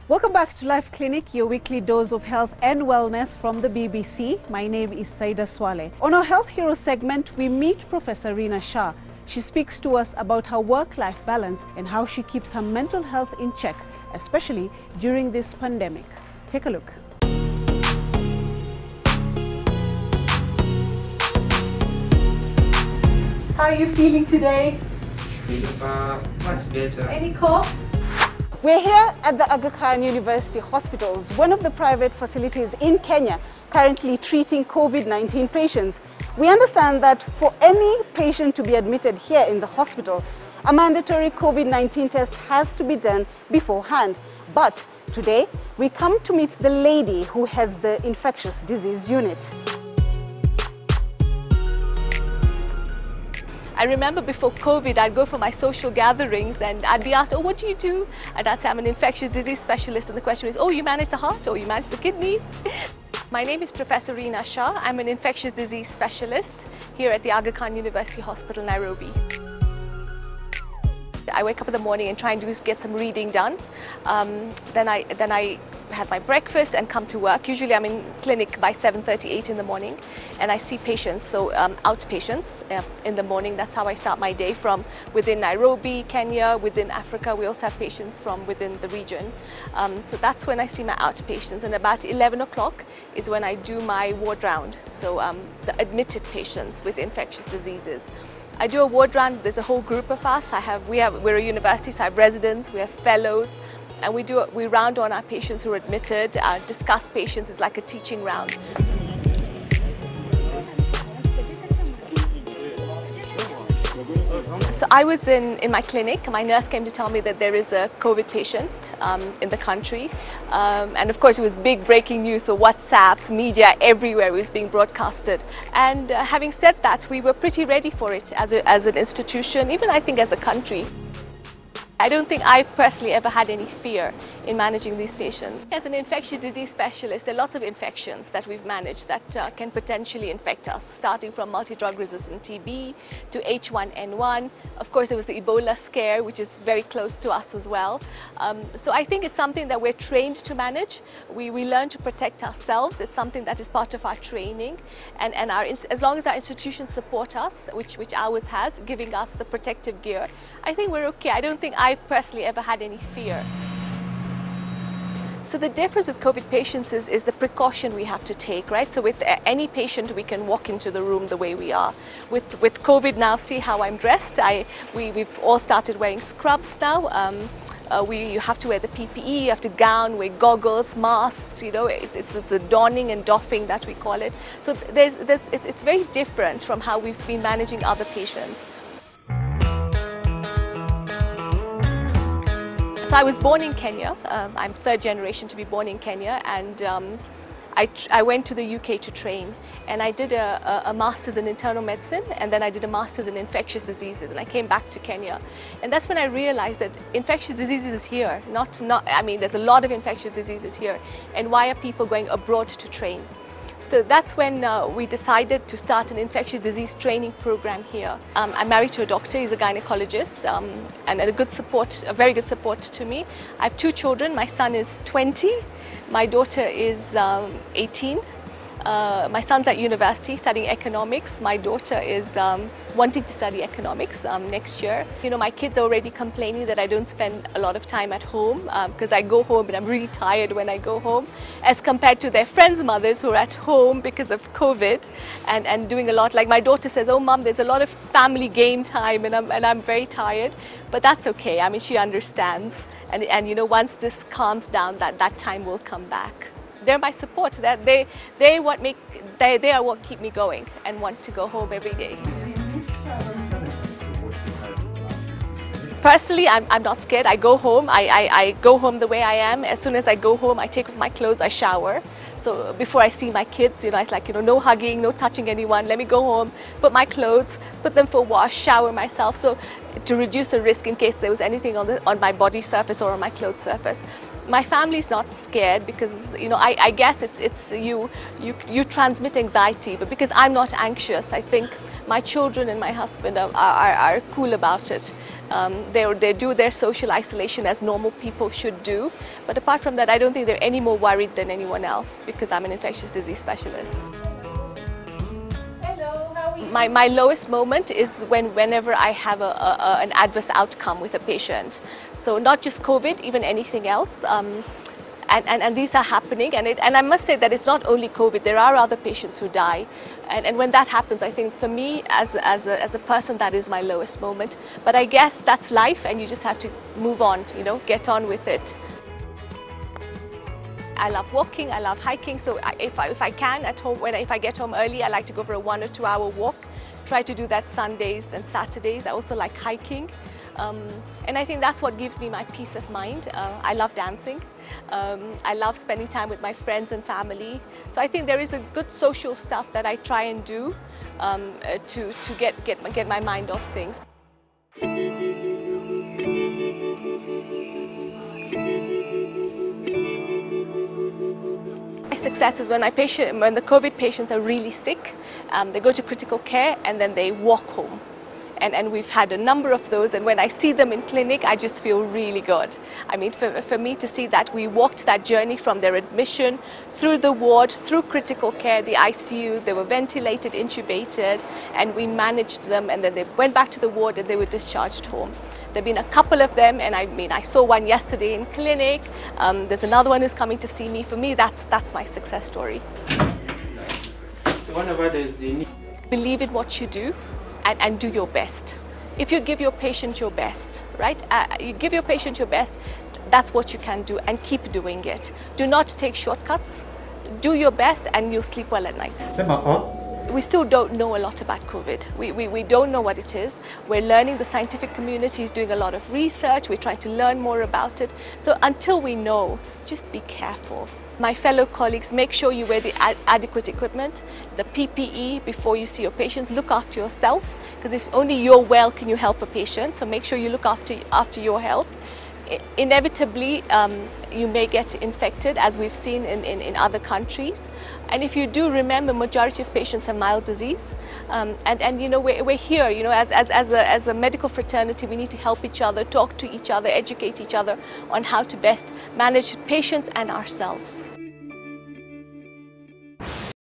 Welcome back to Life Clinic, your weekly dose of health and wellness from the BBC. My name is Saida Swale. On our Health Hero segment, we meet Professor Reena Shah. She speaks to us about her work-life balance and how she keeps her mental health in check, especially during this pandemic. Take a look. How are you feeling today? Much better. Any cough? We're here at the Aga Khan University Hospitals, one of the private facilities in Kenya currently treating COVID-19 patients. We understand that for any patient to be admitted here in the hospital, a mandatory COVID-19 test has to be done beforehand. But today, we come to meet the lady who heads the infectious disease unit. I remember before COVID, I'd go for my social gatherings and I'd be asked, oh, what do you do? And I'd say, I'm an infectious disease specialist. And the question is, oh, you manage the heart or you manage the kidney? My name is Professor Reena Shah. I'm an infectious disease specialist here at the Aga Khan University Hospital, Nairobi. I wake up in the morning and try and get some reading done. Then I have my breakfast and come to work. Usually I'm in clinic by 7:38 in the morning and I see patients, so outpatients in the morning. That's how I start my day, from within Nairobi, Kenya, within Africa. We also have patients from within the region. So that's when I see my outpatients, and about 11 o'clock is when I do my ward round. So the admitted patients with infectious diseases. I do a ward round. There's a whole group of us. We're a university, so I have residents, we have fellows, and we round on our patients who are admitted, discuss patients. It's like a teaching round. So I was in my clinic. My nurse came to tell me that there is a COVID patient in the country. And of course it was big breaking news, so WhatsApps, media, everywhere was being broadcasted. And having said that, we were pretty ready for it as an institution, even I think as a country. I don't think I've personally ever had any fear in managing these patients. As an infectious disease specialist, there are lots of infections that we've managed that can potentially infect us, starting from multi-drug resistant TB to H1N1. Of course, there was the Ebola scare, which is very close to us as well. So I think it's something that we're trained to manage. We learn to protect ourselves. It's something that is part of our training. And as long as our institutions support us, which ours has, giving us the protective gear, I think we're okay. I don't think I've personally ever had any fear. So the difference with COVID patients is the precaution we have to take, right? So with any patient, we can walk into the room the way we are. With COVID now, see how I'm dressed. We've all started wearing scrubs now. You have to wear the PPE, you have to gown, wear goggles, masks, you know, it's the donning and doffing that we call it. So it's very different from how we've been managing other patients. So I was born in Kenya. I'm third generation to be born in Kenya, and I went to the UK to train, and I did a master's in internal medicine, and then I did a master's in infectious diseases, and I came back to Kenya. And that's when I realized that infectious diseases is here. I mean, there's a lot of infectious diseases here, and why are people going abroad to train? So that's when we decided to start an infectious disease training program here. I'm married to a doctor, he's a gynecologist, and a very good support to me. I have two children. My son is 20, my daughter is 18. My son's at university studying economics. My daughter is wanting to study economics next year. You know, my kids are already complaining that I don't spend a lot of time at home because I go home and I'm really tired when I go home, as compared to their friends' mothers who are at home because of COVID and doing a lot. Like my daughter says, oh mom, there's a lot of family game time and I'm very tired. But that's okay. I mean, she understands. And you know, once this calms down, that time will come back. They're my support. They are what keep me going and want to go home every day. Personally, I'm not scared. I go home. I go home the way I am. As soon as I go home, I take off my clothes, I shower. So before I see my kids, you know, it's like, you know, no hugging, no touching anyone. Let me go home, put my clothes, put them for wash, shower myself. So to reduce the risk in case there was anything on my body surface or on my clothes surface. My family's not scared because, you know, I guess it's you transmit anxiety, but because I'm not anxious, I think my children and my husband are cool about it. They do their social isolation as normal people should do, but apart from that, I don't think they're any more worried than anyone else because I'm an infectious disease specialist. Hello, how are you? My lowest moment is whenever I have an adverse outcome with a patient. So not just COVID, even anything else. And these are happening, and I must say that it's not only COVID, there are other patients who die. And when that happens, I think for me, as a person, that is my lowest moment. But I guess that's life, and you just have to move on, you know, get on with it. I love walking, I love hiking, so if I can at home, if I get home early, I like to go for a 1 or 2 hour walk. Try to do that Sundays and Saturdays. I also like hiking. And I think that's what gives me my peace of mind. I love dancing. I love spending time with my friends and family. So I think there is a good social stuff that I try and do to get my mind off things. My success is when the COVID patients are really sick, they go to critical care and then they walk home. And we've had a number of those, and when I see them in clinic, I just feel really good. I mean, for me to see that we walked that journey from their admission, through the ward, through critical care, the ICU, they were ventilated, intubated, and we managed them, and then they went back to the ward and they were discharged home. There have been a couple of them, and I mean, I saw one yesterday in clinic. There's another one who's coming to see me. For me, that's my success story. So one of others, they need. Believe in what you do. And do your best. If you give your patient your best, right? You give your patient your best, that's what you can do, and keep doing it. Do not take shortcuts. Do your best and you'll sleep well at night. We still don't know a lot about COVID. We don't know what it is. We're learning, the scientific community is doing a lot of research. We're trying to learn more about it. So until we know, just be careful. My fellow colleagues, make sure you wear the adequate equipment, the PPE before you see your patients. Look after yourself, because if only you're well can you help a patient. So make sure you look after your health. Inevitably, you may get infected, as we've seen in other countries. And if you do, remember, majority of patients have mild disease. And you know, we're here, you know, as a medical fraternity, we need to help each other, talk to each other, educate each other on how to best manage patients and ourselves.